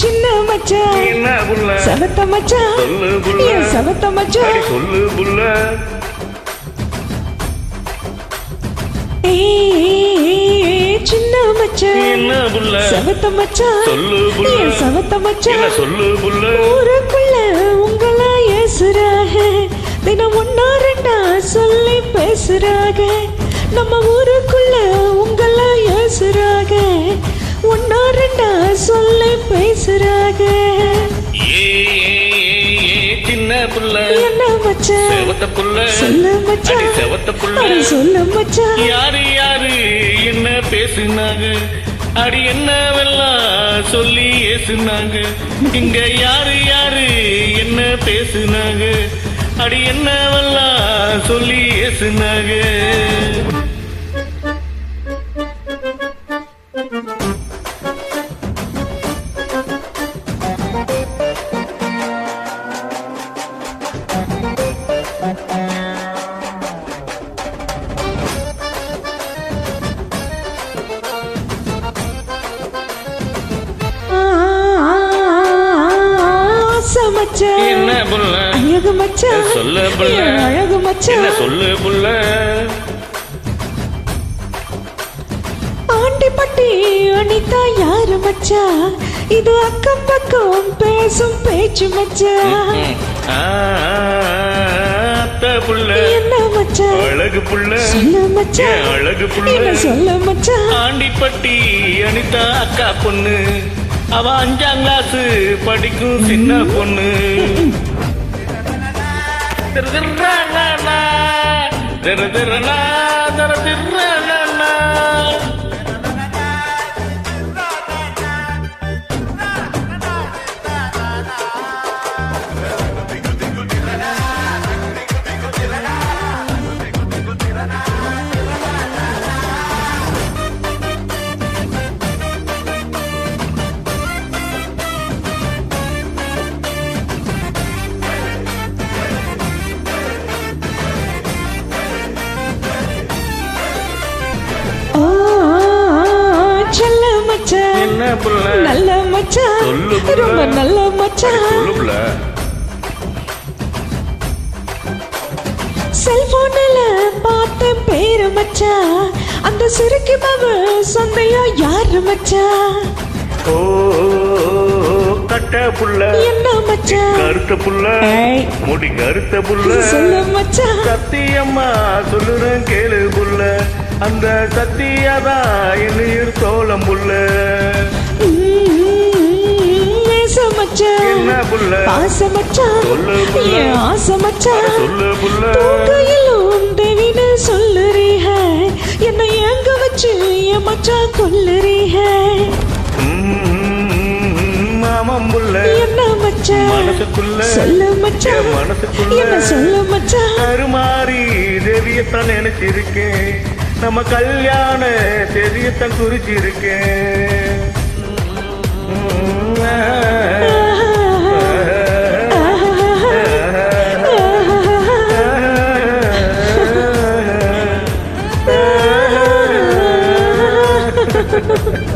சின்ன மச்சான் என்ன புள்ள சவத்த மச்சான் சொல்லு புள்ள சவத்த மச்சான் சொல்லு புள்ள சின்ன மச்சான் என்ன புள்ள சவத்த மச்சான் சொல்லு புள்ள சவத்த மச்சான் சொல்லு புள்ள ஊருக்குள்ள உங்களா ஏசுறாக தினம் ஒன்னா ரெண்டா சொல்லி பேசுறாக நம்ம ஊருக்குள்ள உங்களா ஏசுறாக ஒன்னா ரெண்டா சொல்லி பேசுறாக சின்ன புள்ள என்ன மச்சான் செவத்த புள்ள சொல்லு மச்சான் செவத்த புள்ள சொல்லு மச்சான் யாரு யாரு என்ன பேசுனாங்க அடி என்னவெல்லாம் சொல்லி ஏசுனாங்க இங்க யாரு யாரு என்ன பேசுனாங்க அடி என்னவெல்லாம் சொல்லி ஏசுனாங்க என்ன புள்ள அழகு மச்சான் சொல்லு புள்ள அழகு மச்சான் என்ன சொல்லு புள்ள ஆண்டிப்பட்டி அனிதா யாரு மச்சான் இது அக்கம் பக்கம் பேசும் பேச்சு மச்சான் புள்ள என்ன மச்சான் அழகு புள்ள சொல்லு மச்சான் அழகு புள்ள சொல்லு மச்சான் ஆண்டிப்பட்டி அனிதா அக்கா பொண்ணு அவ 5ஆம் கிளாஸ் படிக்கும் சின்ன பொண்ணு என்ன புள்ள நல்ல மச்சான் சொல்லு ரொம்ப நல்ல மச்சான் சொல்லு புள்ள செல்போன்ல பார்த்த பேரு மச்சான் அந்த சிறுக்கி பாபு சொந்தையா யாரு மச்சான் ஓ கட்ட புள்ள என்ன மச்சான் கருத்த புள்ள முடி கருத்த புள்ள சொல்லு மச்சான் சத்தியம்மா சொல்லுறேன் கேளு புள்ள அந்த சத்தியாதான் என்னுயிர் தோளம் புள்ள என்ன புள்ள பாச மச்சான் சொல்லு புள்ள ஆசை மச்சான் சொல்லு புள்ள தூக்கையிலும் தேவின்னு சொல்லுறீங்க என்னை ஏங்க வச்சு என் மச்சான் கொல்லுறீங்க மாமம் புள்ள என்ன மச்சான் மனசுக்குள்ள சொல்லு மச்சான் மனசுக்குள்ள என்ன சொல்லு மச்சான் கருமாறி தேவியத்தான் நினைச்சிருக்கேன் நம்ம கல்யாண தேதியத்தான் குறிச்சிருக்கேன் Ha ha ha.